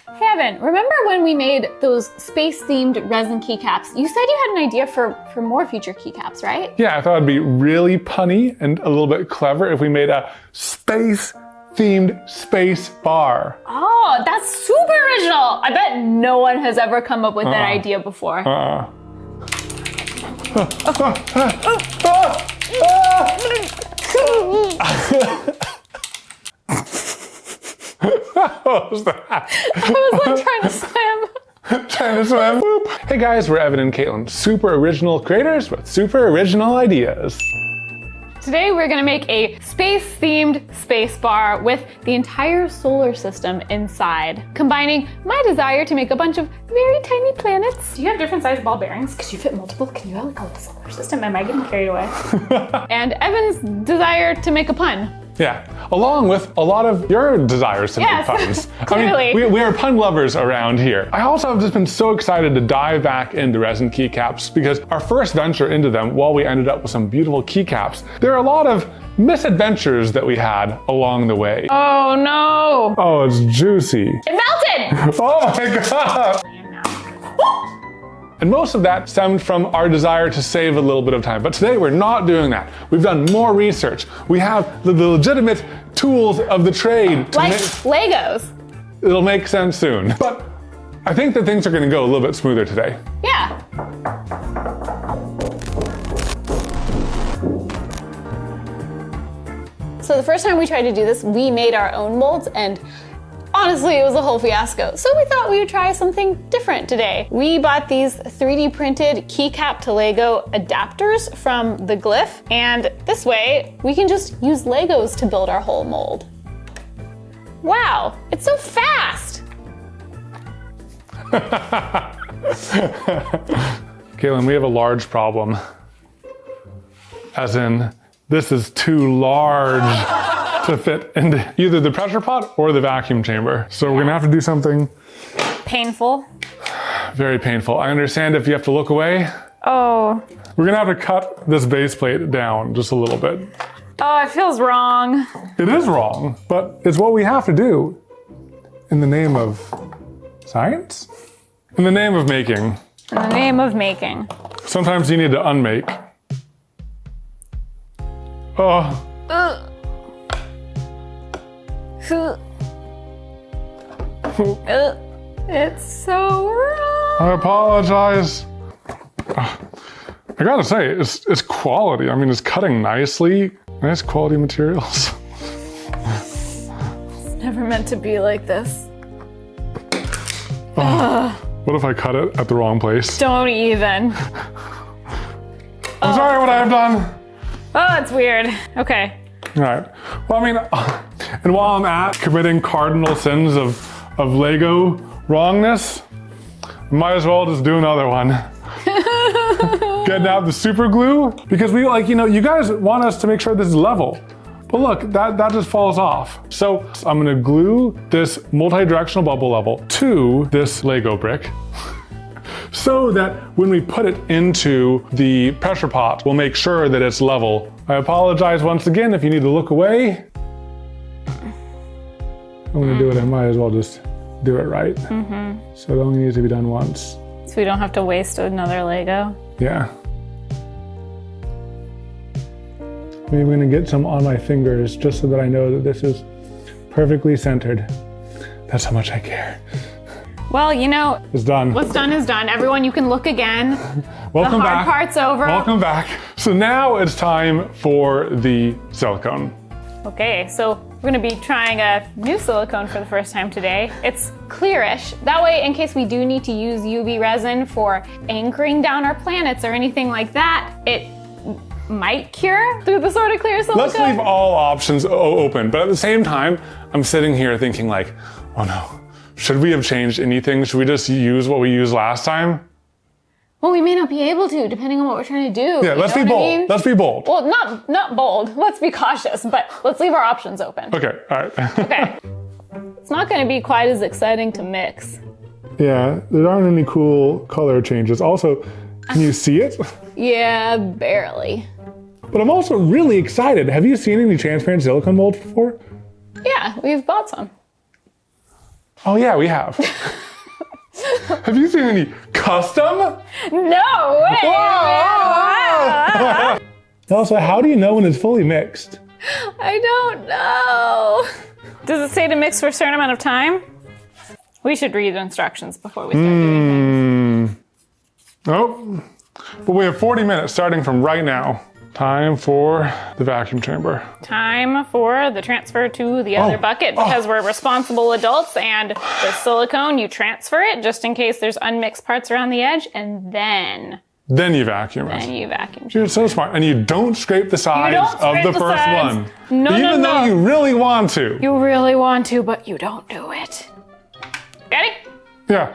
Hey Evan, remember when we made those space-themed resin keycaps? You said you had an idea for more future keycaps, right? Yeah, I thought it'd be really punny and a little bit clever if we made a space-themed space bar. Oh, that's super original! I bet no one has ever come up with that idea before. What was that? I was like trying to swim. Trying to swim. Whoop. Hey guys, we're Evan and Caitlin, super original creators with super original ideas. Today we're gonna make a space-themed space bar with the entire solar system inside, combining my desire to make a bunch of very tiny planets. Do you have different size ball bearings? Because you fit multiple. Can you call it the solar system? Am I getting carried away? And Evan's desire to make a pun. Yeah, along with a lot of your desires to Yes, make puns. clearly. I mean, we are pun lovers around here. I also have just been so excited to dive back into resin keycaps because our first venture into them, while we ended up with some beautiful keycaps, there are a lot of misadventures that we had along the way. Oh no! Oh, it's juicy. It melted! Oh my God! And most of that stemmed from our desire to save a little bit of time. But today we're not doing that. We've done more research. We have the legitimate tools of the trade. Like Legos. It'll make sense soon. But I think that things are gonna go a little bit smoother today. Yeah. So the first time we tried to do this, we made our own molds, and honestly, it was a whole fiasco. So we thought we would try something different today. We bought these 3D printed keycap to Lego adapters from the Glyph, and this way we can just use Legos to build our whole mold. Wow, it's so fast! Caitlin, we have a large problem. As in, this is too large to fit into either the pressure pot or the vacuum chamber. So we're gonna have to do something Painful. very painful. I understand if you have to look away. Oh. We're gonna have to cut this base plate down just a little bit. Oh, it feels wrong. It is wrong, but it's what we have to do in the name of science? In the name of making. In the name of making. Sometimes you need to unmake. Oh. It's so wrong. I apologize. I gotta say, it's quality. I mean, it's cutting nicely. Nice quality materials. It's never meant to be like this. What if I cut it at the wrong place? Don't even. I'm sorry what I have done. Oh, it's weird. Okay. All right. Well, I mean, and while I'm at committing cardinal sins of Lego wrongness, might as well just do another one. Getting out the super glue, because we you guys want us to make sure this is level. But look, that just falls off. So I'm gonna glue this multi-directional bubble level to this Lego brick so that when we put it into the pressure pot, we'll make sure that it's level. I apologize once again if you need to look away. I'm gonna do it, I might as well just do it right. So it only needs to be done once. So we don't have to waste another Lego. Yeah. I'm gonna get some on my fingers just so that I know that this is perfectly centered. That's how much I care. Well, you know, It's done. what's done is done. Everyone, you can look again. Welcome The hard back. part's over. Welcome back. So now it's time for the silicone. Okay, so we're gonna be trying a new silicone for the first time today. It's clearish. That way, in case we do need to use UV resin for anchoring down our planets or anything like that, it might cure through the sort of clear silicone. Let's leave all options open, but at the same time, I'm sitting here thinking like, oh no, should we have changed anything? Should we just use what we used last time? Well, we may not be able to, depending on what we're trying to do. Yeah, let's be bold. Let's be bold. Well, not bold. Let's be cautious, but let's leave our options open. Okay, all right. Okay. It's not going to be quite as exciting to mix. Yeah, there aren't any cool color changes. Also, can you see it? Yeah, barely. But I'm also really excited. Have you seen any transparent silicone molds before? Yeah, we've bought some. Oh yeah, we have. Have you seen any custom? No way! Whoa! Elsa, how do you know when it's fully mixed? I don't know. Does it say to mix for a certain amount of time? We should read the instructions before we start doing things. Nope. But we have 40 minutes starting from right now. Time for the vacuum chamber. Time for the transfer to the other bucket because we're responsible adults, and the silicone, you transfer it just in case there's unmixed parts around the edge, and then you vacuum it. you vacuum. You're so smart. And you don't scrape the sides don't of scrape the the first sides. one. No, Even though you really want to. You really want to, but you don't do it. Ready? Yeah.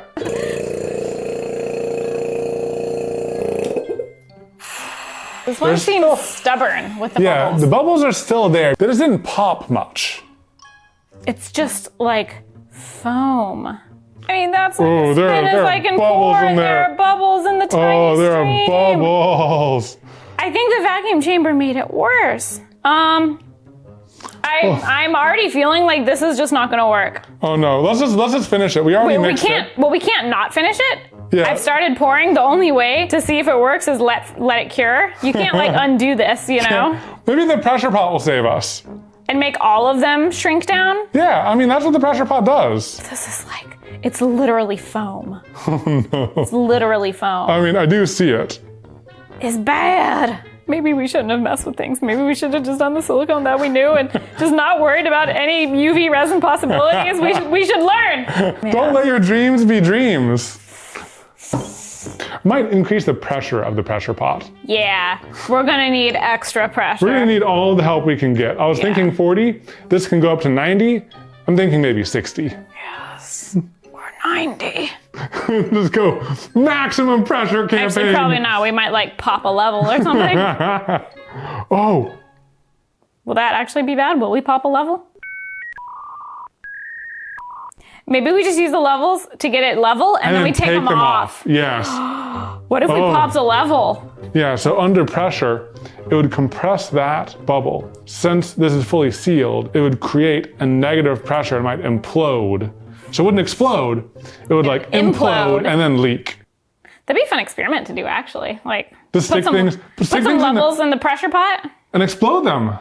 This one seems stubborn with the Yeah, bubbles. the bubbles are still there. They just didn't pop much. It's just like foam. I mean, that's Oh, there are I can bubbles pour. in there. There are bubbles in the tiny Oh, there are stream. bubbles. I think the vacuum chamber made it worse. I'm already feeling like this is just not gonna work. Oh no, let's just finish it. We already We mixed can't. it. Well, we can't not finish it. Yeah. I've started pouring. The only way to see if it works is let it cure. You can't like undo this, you know, Maybe the pressure pot will save us. and make all of them shrink down. Yeah, I mean, that's what the pressure pot does. This is like, it's literally foam. Oh no. It's literally foam. I mean, I do see it. It's bad. Maybe we shouldn't have messed with things. Maybe we should have just done the silicone that we knew and just not worried about any UV resin possibilities. We should learn. Don't let your dreams be dreams. Might increase the pressure of the pressure pot. Yeah, we're gonna need extra pressure. We're gonna need all the help we can get. I was thinking 40. This can go up to 90. I'm thinking maybe 60. Yes, we're 90. Let's go maximum pressure campaign. Actually, probably not. We might like pop a level or something. Oh, Will that actually be bad? Will we pop a level? Maybe we just use the levels to get it level and then we take them off. Yes. What if we popped a level? Yeah, so under pressure, it would compress that bubble. Since this is fully sealed, it would create a negative pressure and might implode. So it wouldn't explode, it would like implode and then leak. That'd be a fun experiment to do, actually. Like, Just stick things, put some levels in the pressure pot. and explode them.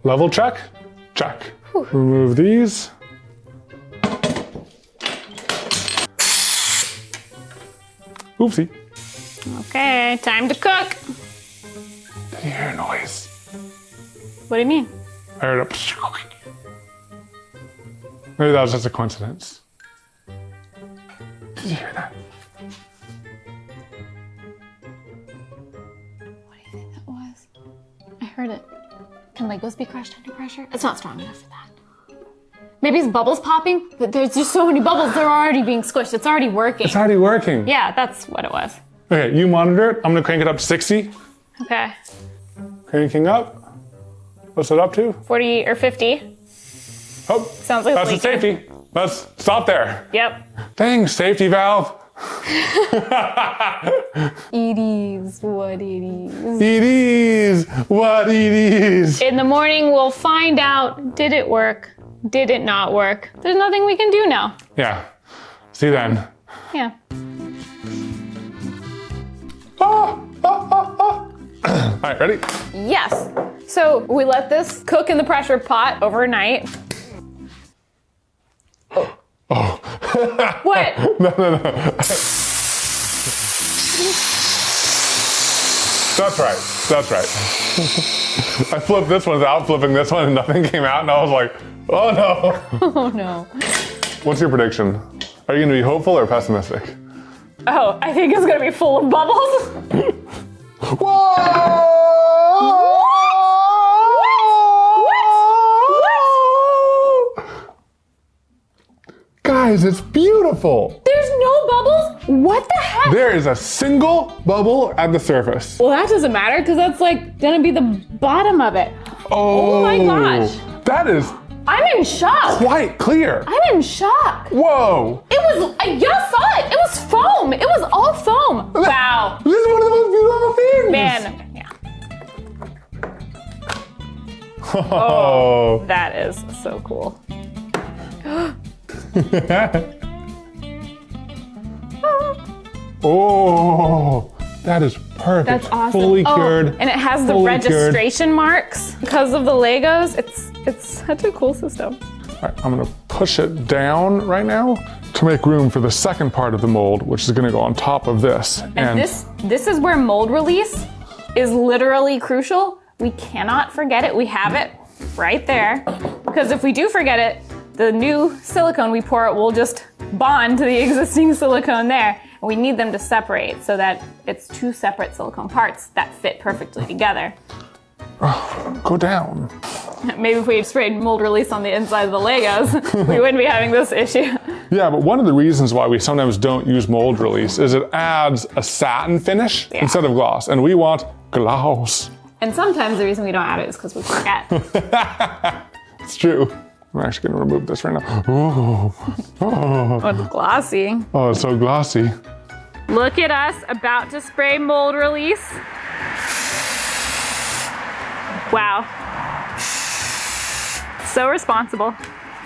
Level check, check. Remove these. Oopsie. Okay, time to cook. Did you hear a noise? What do you mean? I heard a Maybe that was just a coincidence. Did you hear that? What do you think that was? I heard it. Can Legos be crushed under pressure? It's not strong enough for that. Maybe it's bubbles popping, but there's just so many bubbles, they're already being squished. It's already working. It's already working. Yeah, that's what it was. Okay, you monitor it. I'm gonna crank it up to 60. Okay, Cranking up. What's it up to? 40 or 50. Oh, Sounds like that's a it's leaking. safety. Let's stop there. Yep. Dang, safety valve. It is what it is. It is what it is. In the morning, we'll find out, did it work? Did it not work? There's nothing we can do now. Yeah. See you then. Yeah. All right, ready? Yes. So we let this cook in the pressure pot overnight. Oh. What? No. That's right. That's right. I flipped this one without flipping this one and nothing came out and I was like, oh no. Oh no. What's your prediction? Are you gonna be hopeful or pessimistic? Oh, I think it's gonna be full of bubbles. Guys, it's beautiful. There's no bubbles? What the heck? There is a single bubble at the surface. Well, that doesn't matter because that's like gonna be the bottom of it. Oh my gosh. That is I'm in shock. quite clear. I'm in shock. Whoa. It was, I just saw it. It was foam. It was all foam. Wow. This is one of the most beautiful things. Man, yeah. Oh. That is so cool. Oh, that is perfect. That's awesome. Fully cured. And it has the fully cured. registration marks because of the Legos. It's such a cool system. All right, I'm gonna push it down right now to make room for the second part of the mold, which is gonna go on top of this. And this is where mold release is literally crucial. We cannot forget it. We have it right there. Because if we do forget it, the new silicone we pour it will just bond to the existing silicone there. And we need them to separate so that it's two separate silicone parts that fit perfectly together. Go down. Maybe if we sprayed mold release on the inside of the Legos, we wouldn't be having this issue. Yeah, but one of the reasons why we sometimes don't use mold release is it adds a satin finish instead of gloss, and we want gloss. And sometimes the reason we don't add it is because we forget. It's true. I'm actually gonna remove this right now. Oh, Oh, it's glossy. oh, it's so glossy. Look at us about to spray mold release. Wow. So responsible.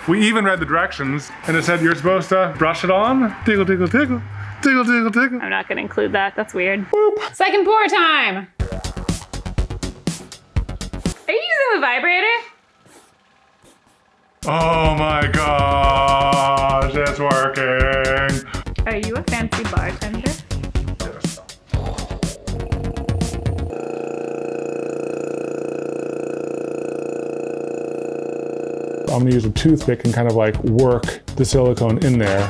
We even read the directions, and it said you're supposed to brush it on. Tickle, tickle, tickle. Tickle, tickle, tickle. I'm not gonna include that, that's weird. Boop. Second pour time. Are you using the vibrator? Oh my gosh, it's working. Are you a fancy bartender? I'm gonna use a toothpick and kind of like work the silicone in there.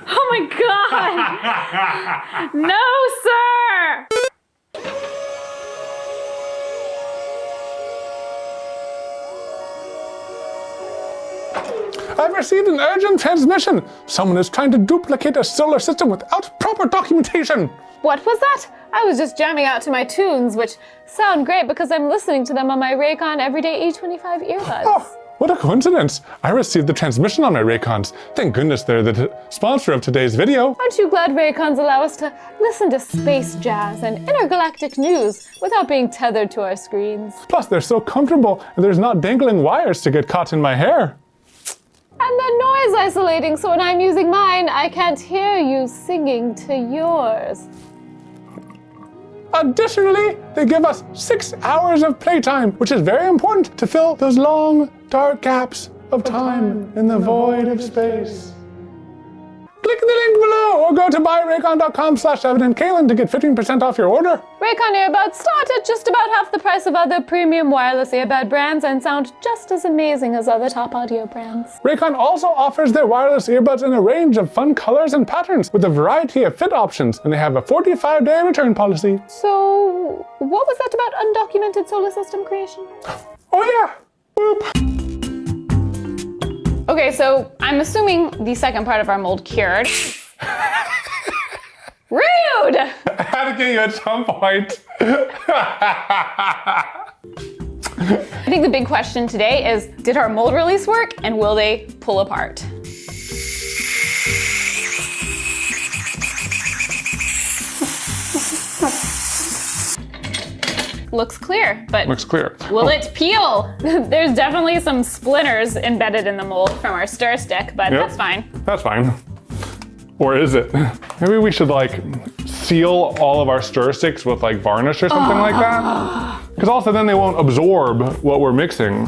Oh my god! No, sir! I've received an urgent transmission. Someone is trying to duplicate a solar system without proper documentation. What was that? I was just jamming out to my tunes, which sound great because I'm listening to them on my Raycon Everyday E25 earbuds. Oh, what a coincidence. I received the transmission on my Raycons. Thank goodness they're the sponsor of today's video. Aren't you glad Raycons allow us to listen to space jazz and intergalactic news without being tethered to our screens? Plus, they're so comfortable and there's not dangling wires to get caught in my hair. And they're noise isolating, so when I'm using mine, I can't hear you singing to yours. Additionally, they give us 6 hours of playtime, which is very important to fill those long, dark gaps of time in the void of space. Click the link below or go to buyraycon.com/Evan and Kaylin to get 15% off your order. Raycon earbuds start at just about half the price of other premium wireless earbud brands and sound just as amazing as other top audio brands. Raycon also offers their wireless earbuds in a range of fun colors and patterns with a variety of fit options, and they have a 45-day return policy. So, what was that about undocumented solar system creation? Oh yeah! Boop. Okay, so I'm assuming the second part of our mold cured. Rude! I had to get you at some point. I think the big question today is, did our mold release work and will they pull apart? Looks clear, but Looks clear. will it peel? There's definitely some splinters embedded in the mold from our stir stick, but Yep. that's fine. That's fine. Or is it? Maybe we should like seal all of our stir sticks with like varnish or something like that. Because also then they won't absorb what we're mixing.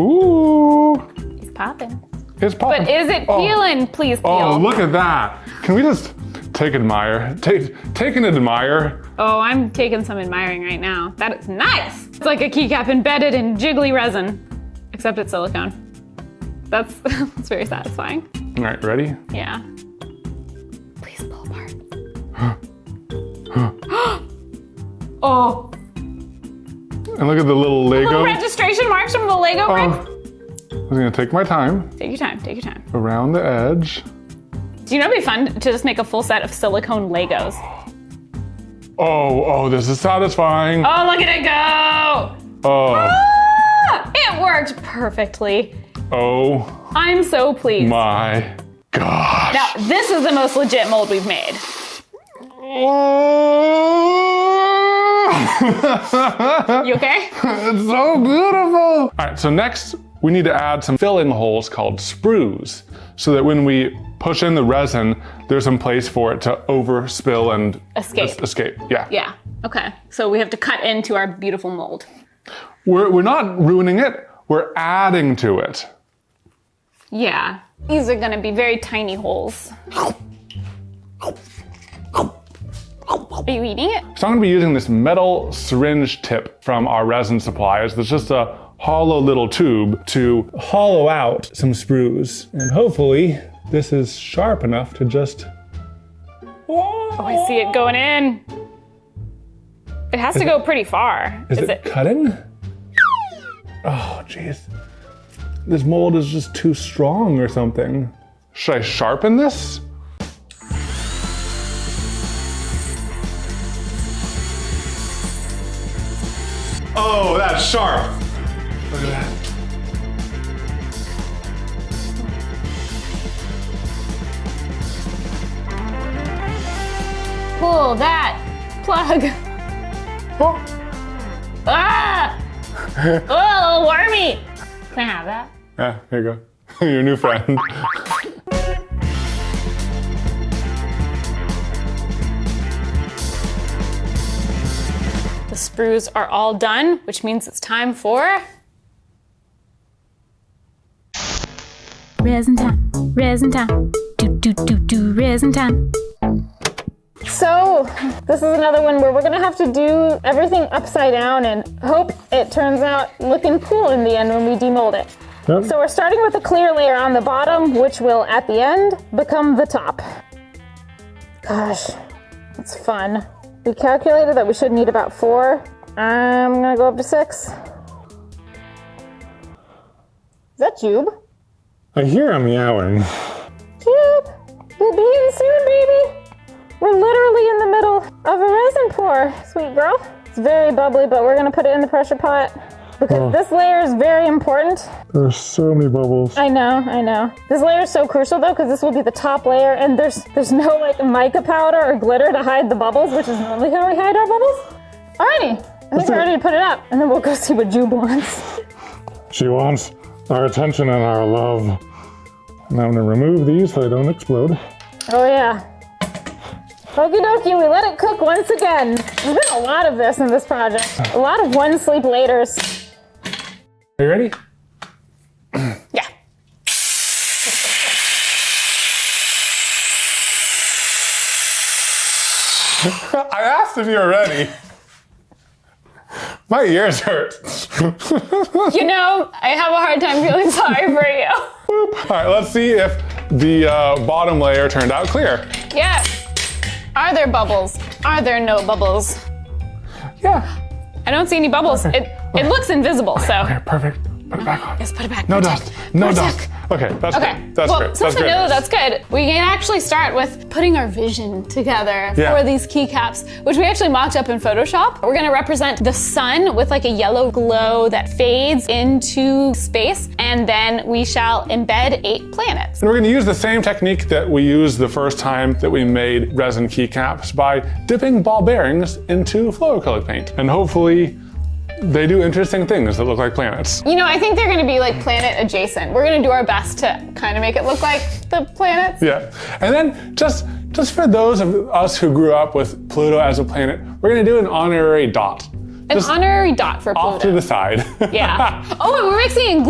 Ooh, It's popping. it's popping. But is it peeling? Please peel. Oh, look at that. Can we just take an admire? Oh, I'm taking some admiring right now. That is nice. It's like a keycap embedded in jiggly resin, except it's silicone. That's that's very satisfying. All right, ready? Yeah. Please pull apart. Oh, And look at the little Lego. little registration marks from the Lego brick. I'm gonna take my time Take your time, take your time. around the edge. Do you know it'd be fun to just make a full set of silicone Legos? Oh, this is satisfying. Oh, look at it go! Oh, Ah, it worked perfectly. oh I'm so pleased. my gosh. Now, this is the most legit mold we've made. You okay? It's so beautiful. All right, so next we need to add some filling holes called sprues so that when we push in the resin, there's some place for it to overspill and escape. Yeah. Yeah. Okay. So we have to cut into our beautiful mold. We're not ruining it. We're adding to it. Yeah. These are going to be very tiny holes. Are you eating it? So I'm gonna be using this metal syringe tip from our resin suppliers. There's just a hollow little tube to hollow out some sprues. And hopefully this is sharp enough to just... Oh, I see it going in. It has to go pretty far. Is it cutting? Oh, jeez. This mold is just too strong or something. Should I sharpen this? Oh, that's sharp. Look at that. Pull that plug. Ah! Oh, wormy. Can I have that? Yeah, here you go. Your new friend. The sprues are all done, which means it's time for Resin time, resin time, do resin time. So, this is another one where we're gonna have to do everything upside down and hope it turns out looking cool in the end when we demold it. Yep. So we're starting with a clear layer on the bottom, which will, at the end, become the top. Gosh, it's fun. We calculated that we should need about 4. I'm gonna go up to 6. Is that Jube? I hear him meowing. Jube, we'll be in soon, baby. We're literally in the middle of a resin pour, sweet girl. It's very bubbly, but we're gonna put it in the pressure pot because this layer is very important. There's so many bubbles. I know. This layer is so crucial though, because this will be the top layer, and there's no like mica powder or glitter to hide the bubbles, which is normally how we hide our bubbles. Alrighty, I think we're ready to put it up, and then we'll go see what Jube wants. She wants our attention and our love. And I'm gonna remove these so they don't explode. Oh yeah. Okie dokie, we let it cook once again. There's been a lot of this in this project. A lot of one sleep laters. Are you ready? Yeah. I asked if you were ready. My ears hurt. You know, I have a hard time feeling sorry for you. All right, let's see if the bottom layer turned out clear. Yeah. Are there bubbles? Are there no bubbles? Yeah. I don't see any bubbles. It looks invisible, so. Okay, perfect. Put it back on. Just put it back. No Protect. dust. No Protect. dust. Okay, that's Okay. great. That's well, great. since That's we great. know that's good, we can actually start with putting our vision together Yeah. for these keycaps, which we actually mocked up in Photoshop. We're gonna represent the sun with like a yellow glow that fades into space, and then we shall embed 8 planets. And we're going to use the same technique that we used the first time that we made resin keycaps by dipping ball bearings into fluoroacrylic paint. And hopefully they do interesting things that look like planets. You know, I think they're gonna be like planet adjacent. We're gonna do our best to kind of make it look like the planets. Yeah. And then just for those of us who grew up with Pluto as a planet, we're going to do an honorary dot. An Just honorary dot for off to Pluto. the side. Yeah. Oh, and we're mixing in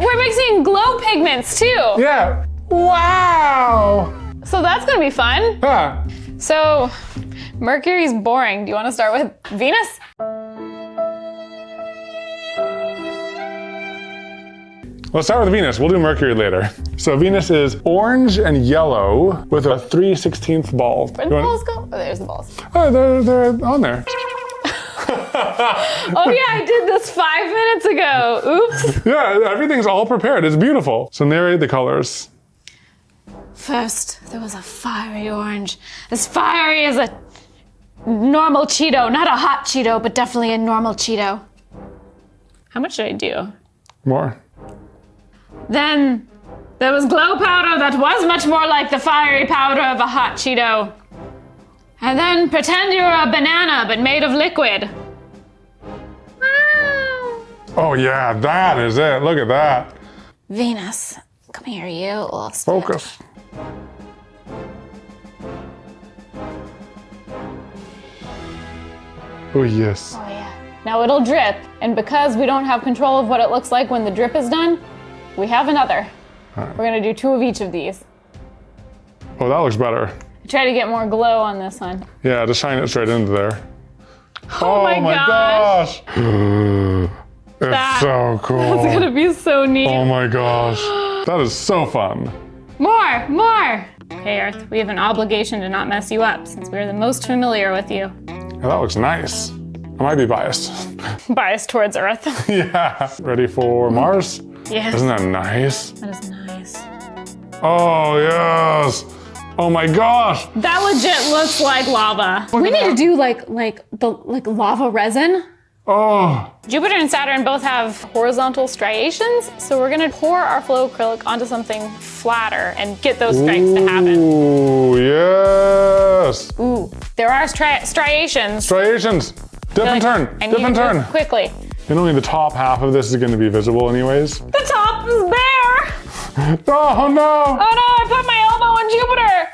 we're mixing in glow pigments too. Yeah. Wow. So that's gonna be fun. Huh. So Mercury's boring. Do you want to start with Venus? Let's start with Venus. We'll do Mercury later. So Venus is orange and yellow with a 3/16 ball. Where the balls go? Oh, there's the balls. Oh, they're on there. Oh yeah, I did this 5 minutes ago. Oops. Yeah, everything's all prepared. It's beautiful. So narrate the colors. First, if there was a fiery orange, as fiery as a normal Cheeto, not a hot Cheeto, but definitely a normal Cheeto. How much should I do? More. Then there was glow powder that was much more like the fiery powder of a hot Cheeto. And then pretend you're a banana but made of liquid. Wow. Oh yeah, that is it. Look at that. Venus, come here, you little spit. Focus. Oh yes. Oh yeah. Now it'll drip, and because we don't have control of what it looks like when the drip is done, we have another. We're gonna do 2 of each of these. Oh, that looks better. Try to get more glow on this one. Yeah, just shine it straight into there. Oh my gosh. It's so cool. It's gonna be so neat. Oh my gosh. That is so fun. More! Hey Earth, we have an obligation to not mess you up since we're the most familiar with you. Yeah, that looks nice. I might be biased. Biased towards Earth. Yeah. Ready for Mars? Yes. Isn't that nice? That is nice. Oh yes. Oh my gosh. That legit looks like lava. We need to do like lava resin. Oh. Jupiter and Saturn both have horizontal striations, so we're gonna pour our flow acrylic onto something flatter and get those stripes to happen. Ooh, yes. Ooh, there are striations. Striations. Dip and turn. I Dip need and to turn. move quickly. And only the top half of this is going to be visible anyways. The top is bare! Oh no! Oh no, I put my elbow on Jupiter!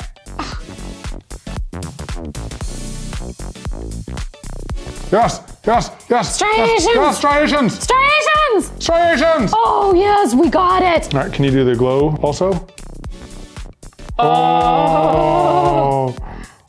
Yes. Striations. Yes, striations. Striations! Striations. Oh yes, we got it! All right, can you do the glow also? Oh.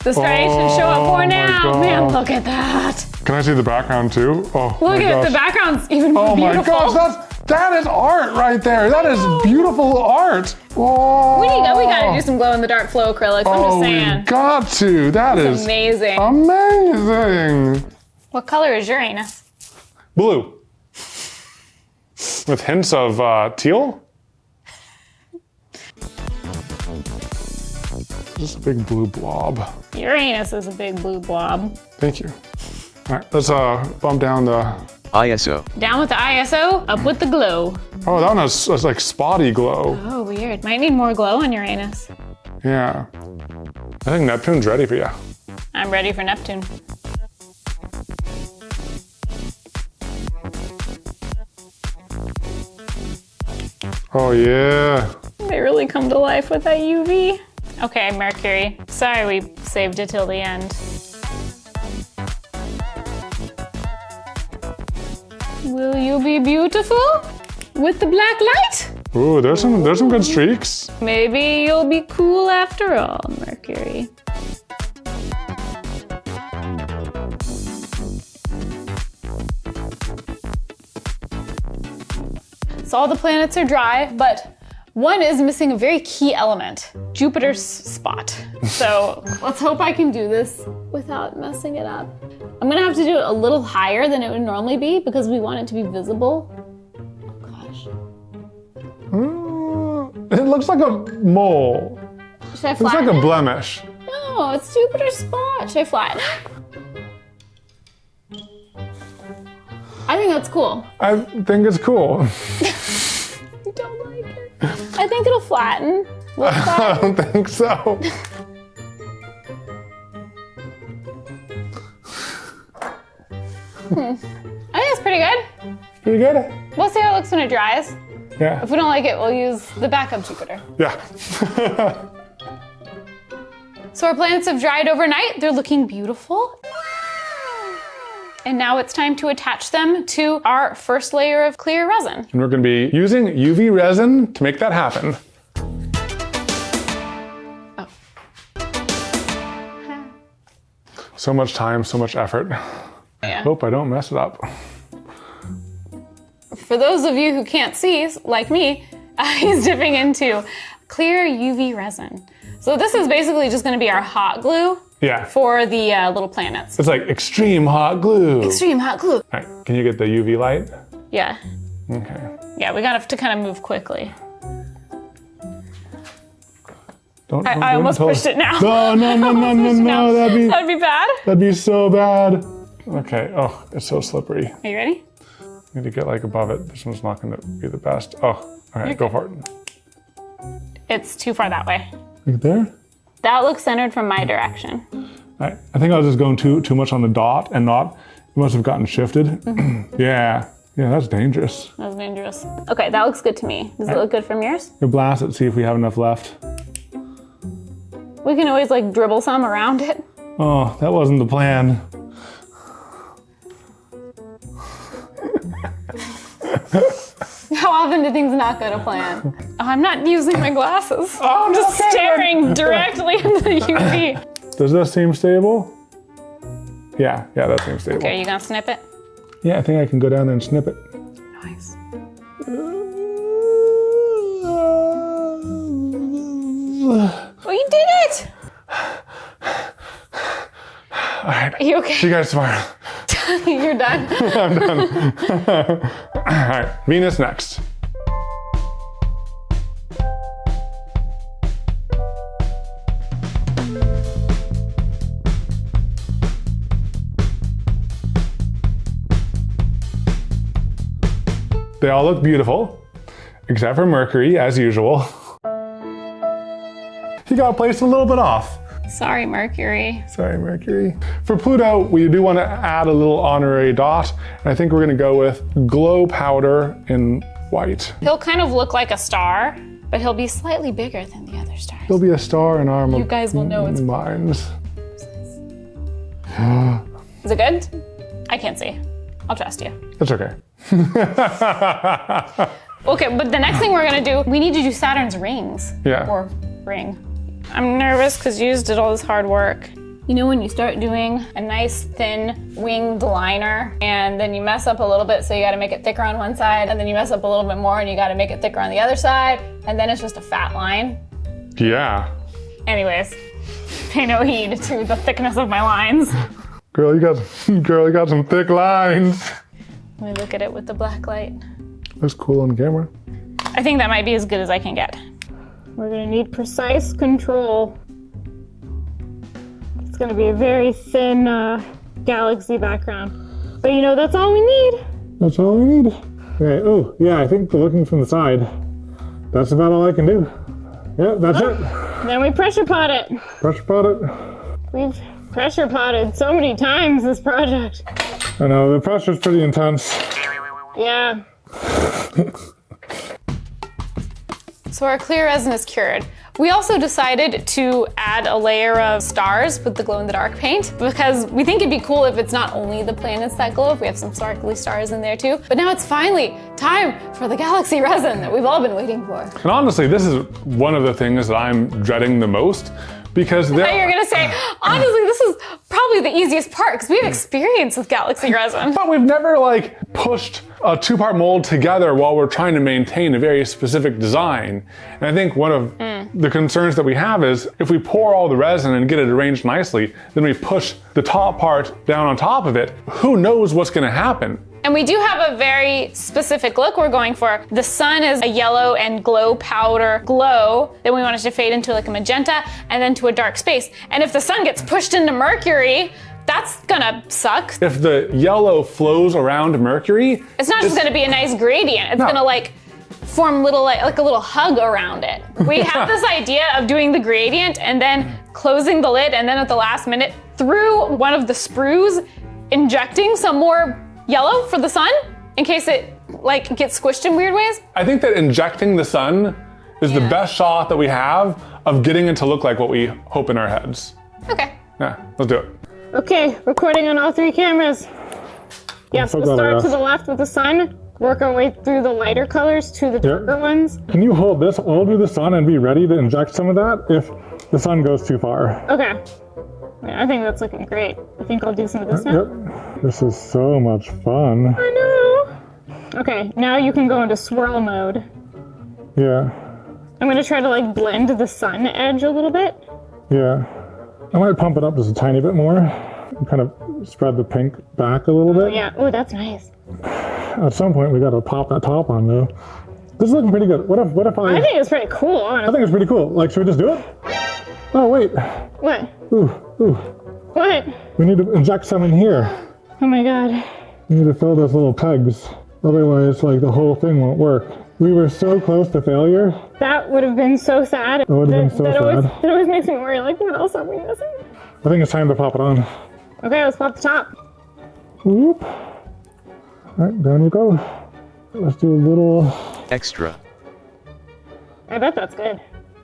The striations show up more my now. God. Man, look at that. Can I see the background too? Oh Look my at gosh. the background's even more Oh my beautiful. gosh, that is art right there. That is beautiful art. Oh. We gotta do some glow in the dark flow acrylics. I'm just saying. We got to. That is Amazing. amazing. What color is Uranus? Blue. With hints of teal? Just a big blue blob. Uranus is a big blue blob. Thank you. All right, let's bump down the... ISO. Down with the ISO, up with the glow. Oh, that one has like spotty glow. Oh, weird. Might need more glow on Uranus. Yeah. I think Neptune's ready for you. I'm ready for Neptune. Oh yeah. They really come to life with that UV. Okay, Mercury. Sorry we saved it till the end. Will you be beautiful with the black light? Ooh, there's some good streaks. Maybe you'll be cool after all, Mercury. So all the planets are dry, but one is missing a very key element, Jupiter's spot. So let's hope I can do this without messing it up. I'm gonna have to do it a little higher than it would normally be because we want it to be visible. Oh gosh. It looks like a mole. Should I It looks flatten like a it? blemish. No, it's Jupiter's spot. Should I flatten it? I think that's cool. I think it's cool. I don't like it. I think it'll flatten. Will it I flatten? don't think so. I think it's pretty good. Pretty good. We'll see how it looks when it dries. Yeah. If we don't like it, we'll use the backup Jupiter. Yeah. So our planets have dried overnight. They're looking beautiful. And now it's time to attach them to our first layer of clear resin. And we're going to be using UV resin to make that happen. So much time, so much effort. Yeah. Hope I don't mess it up. For those of you who can't see, like me, he's dipping into clear UV resin. So this is basically just gonna be our hot glue Yeah. for the little planets. It's like extreme hot glue. Extreme hot glue. All right, can you get the UV light? Yeah. Okay. Yeah, we got to kind of move quickly. Don't I do almost until- pushed it now. No, That'd be bad. that'd be so bad. Okay, oh, it's so slippery. Are you ready? Need to get like above it. This one's not gonna be the best. Oh, all right, go for it. It's too far that way. Right there? That looks centered from my direction. I think I was just going too much on the dot and not, it must have gotten shifted. Yeah, that's dangerous. That was dangerous. Okay, that looks good to me. Does it look good from yours? We'll blast it, see if we have enough left. We can always like dribble some around it. Oh, that wasn't the plan. How often do things not go to plan? I'm not using my glasses. Oh, I'm just staring directly into the UV. Does that seem stable? Yeah, that seems stable. Okay, are you gonna snip it? Yeah, I think I can go down there and snip it. Nice. Oh, you did it! All right, Are you okay? see you guys tomorrow. You're done. All right, Venus next. They all look beautiful, except for Mercury, as usual. He got placed a little bit off. Sorry, Mercury. Sorry, Mercury. For Pluto, we do want to add a little honorary dot, and I think we're going to go with glow powder in white. He'll kind of look like a star, but he'll be slightly bigger than the other stars. He'll be a star in our You guys will know it's. minds. Is it good? I can't see. I'll trust you. It's okay. Okay, but the next thing we're gonna do, we need to do Saturn's rings. Yeah. Or ring. I'm nervous because you just did all this hard work. You know when you start doing a nice thin winged liner and then you mess up a little bit, so you gotta make it thicker on one side, and then you mess up a little bit more and you gotta make it thicker on the other side, and then it's just a fat line. Yeah. Anyways, pay no heed to the thickness of my lines. Girl, you got some thick lines. Let me look at it with the black light. Looks cool on camera. I think that might be as good as I can get. We're gonna need precise control. It's gonna be a very thin galaxy background. But you know, that's all we need. That's all we need. Okay, oh, yeah, I think looking from the side, that's about all I can do. Yeah, that's it. Then we pressure pot it. Pressure pot it. We've pressure potted so many times this project. I know, the pressure's pretty intense. Yeah. So our clear resin is cured. We also decided to add a layer of stars with the glow-in-the-dark paint because we think it'd be cool if it's not only the planets that glow, if we have some sparkly stars in there too. But now it's finally time for the galaxy resin that we've all been waiting for. And honestly, this is one of the things that I'm dreading the most because Now you're gonna say, honestly, this is probably the easiest part because we have experience with galaxy resin. But we've never like pushed a two-part mold together while we're trying to maintain a very specific design. And I think one of the concerns that we have is if we pour all the resin and get it arranged nicely, then we push the top part down on top of it, who knows what's gonna happen? And we do have a very specific look we're going for. The sun is a yellow and glow powder glow. Then we want it to fade into like a magenta and then to a dark space. And if the sun gets pushed into Mercury, that's gonna suck. If the yellow flows around Mercury, It's not just gonna be a nice gradient. It's gonna like form little like a little hug around it. We have this idea of doing the gradient and then closing the lid and then at the last minute through one of the sprues injecting some more yellow for the sun in case it like gets squished in weird ways. I think that injecting the sun is the best shot that we have of getting it to look like what we hope in our heads. Okay. Yeah, let's do it. Okay, recording on all three cameras. Yes, we'll start to the left with the sun, work our way through the lighter colors to the darker ones. Can you hold this over the sun and be ready to inject some of that if the sun goes too far? Okay. I think that's looking great. I think I'll do some of this now. Yep. This is so much fun. I know. Okay, now you can go into swirl mode. Yeah, I'm gonna try to like blend the sun edge a little bit. yeah. I might pump it up just a tiny bit more and kind of spread the pink back a little bit. Yeah, oh, that's nice. At some point we gotta pop that top on though. This is looking pretty good. What if I think it's pretty cool, honestly. I think it's pretty cool. Like, should we just do it? Oh, wait. What? Ooh. What? We need to inject some in here. Oh my god. We need to fill those little pegs. Otherwise, like, the whole thing won't work. We were so close to failure. That would have been so sad. That would have been so sad. That always makes me worry, like, what else are we missing? I think it's time to pop it on. Okay, let's pop the top. Whoop. All right, down you go. Let's do a little... Extra. I bet that's good.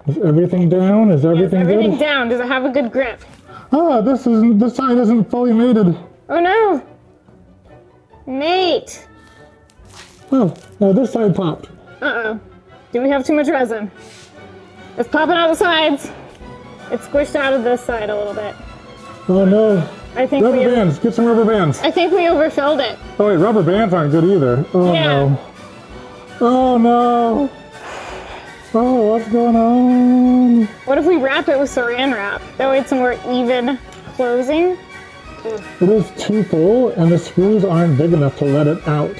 Is everything down? Is everything Everything good? down. Does it have a good grip? Ah, this side isn't fully mated. Oh no! Nate! Oh, no, this side popped. Uh-oh. Do we have too much resin? Let's pop it out the sides. It's squished out of this side a little bit. Oh no. I think Rubber bands, get some rubber bands. I think we overfilled it. Oh wait, rubber bands aren't good either. Oh Yeah. no. Oh no. Oh, what's going on? What if we wrap it with saran wrap? That way it's a more even closing. It is too full and the screws aren't big enough to let it out.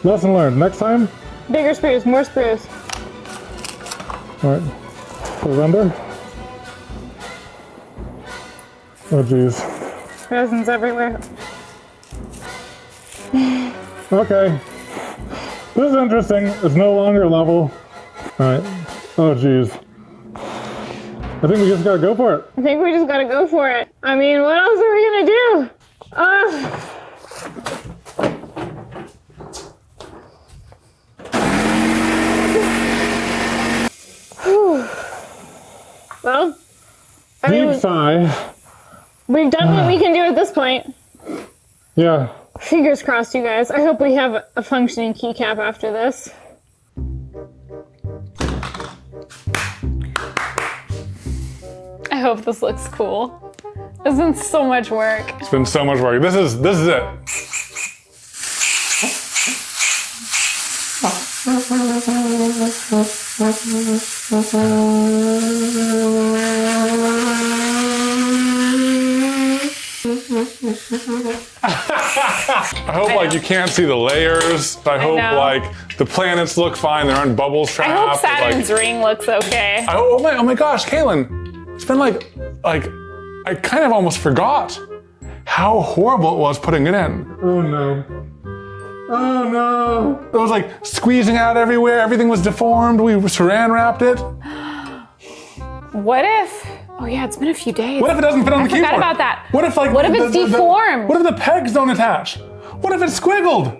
Lesson learned. Next time? Bigger screws, more screws. All right, put it under. Oh geez. Resin's everywhere. Okay. This is interesting. It's no longer level. All right. Oh geez. I think we just gotta go for it. I think we just gotta go for it. I mean, what else are we gonna do? Well, I mean, Deep sigh. we've done what we can do at this point. Yeah. Fingers crossed, you guys. I hope we have a functioning keycap after this. I hope this looks cool. This has been so much work. It's been so much work. This is it. I hope like you can't see the layers. I hope know. like the planets look fine. There aren't bubbles trapped. I hope Saturn's like, ring looks okay. oh my gosh, Kaylin. It's been like I kind of almost forgot how horrible it was putting it in. Oh no. Oh no. It was like squeezing out everywhere. Everything was deformed. We saran wrapped it. What if? Oh yeah, it's been a few days. What if it doesn't fit on the keyboard? I forgot about that. What if like What if it's deformed? What if the pegs don't attach? What if it's squiggled?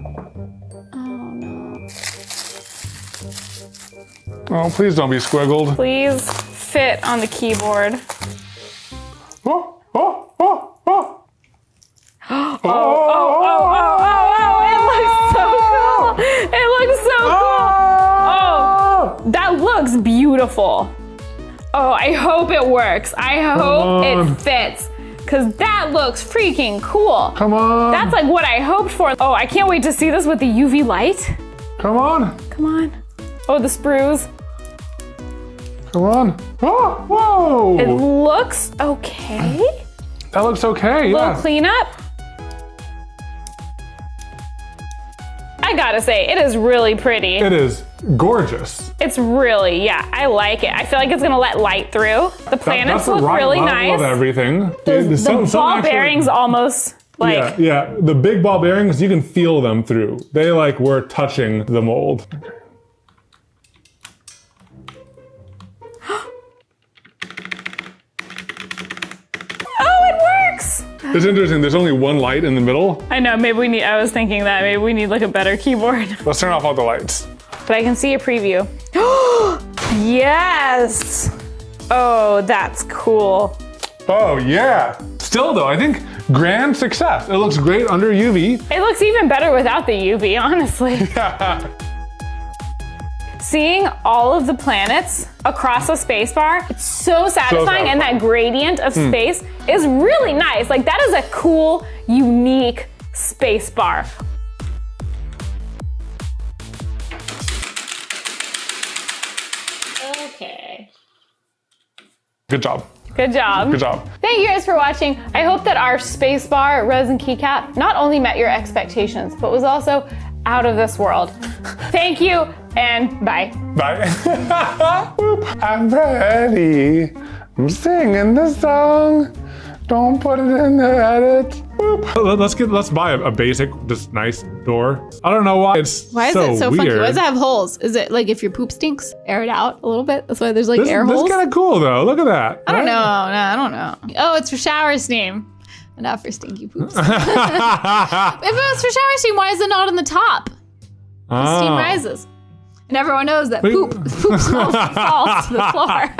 Oh, please don't be squiggled. Please fit on the keyboard. Oh, oh, oh, oh. It looks so cool. Oh, that looks beautiful. Oh, I hope it works. I hope it fits. Cause that looks freaking cool. Come on. That's like what I hoped for. Oh, I can't wait to see this with the UV light. Come on. Come on. Oh, the sprues. Come on. Oh, whoa. It looks okay. That looks okay, Little yeah. cleanup. I gotta say, it is really pretty. It is gorgeous. It's really, yeah, I like it. I feel like it's gonna let light through. The planets That's the look right really level nice. of everything. The ball bearings almost like, yeah, the big ball bearings, you can feel them through. They like were touching the mold. oh, it works. It's interesting, there's only one light in the middle. I know, maybe we need, I was thinking that maybe we need like a better keyboard. Let's turn off all the lights. But I can see a preview. Yes. Oh, that's cool. Oh yeah. Still though, I think grand success. It looks great under UV. It looks even better without the UV, honestly. Seeing all of the planets across a spacebar, it's so satisfying, and that gradient of space is really nice. Like that is a cool, unique spacebar. Okay. Good job. Good job. Good job. Thank you guys for watching. I hope that our spacebar resin keycap not only met your expectations, but was also out of this world. Thank you And bye. Bye. I'm ready. I'm singing the song. Don't put it in the edit. Let's buy a basic, just nice door. I don't know why it's Why is so it so funky? weird. Why does it have holes? Is it like if your poop stinks, air it out a little bit? That's why there's like air This is holes? kind of cool though. Look at that. I don't know. No, I don't know. Oh, it's for shower steam. And not for stinky poops. If it was for shower steam, why is it not on the top? The steam rises. And everyone knows that poop smell falls to the floor.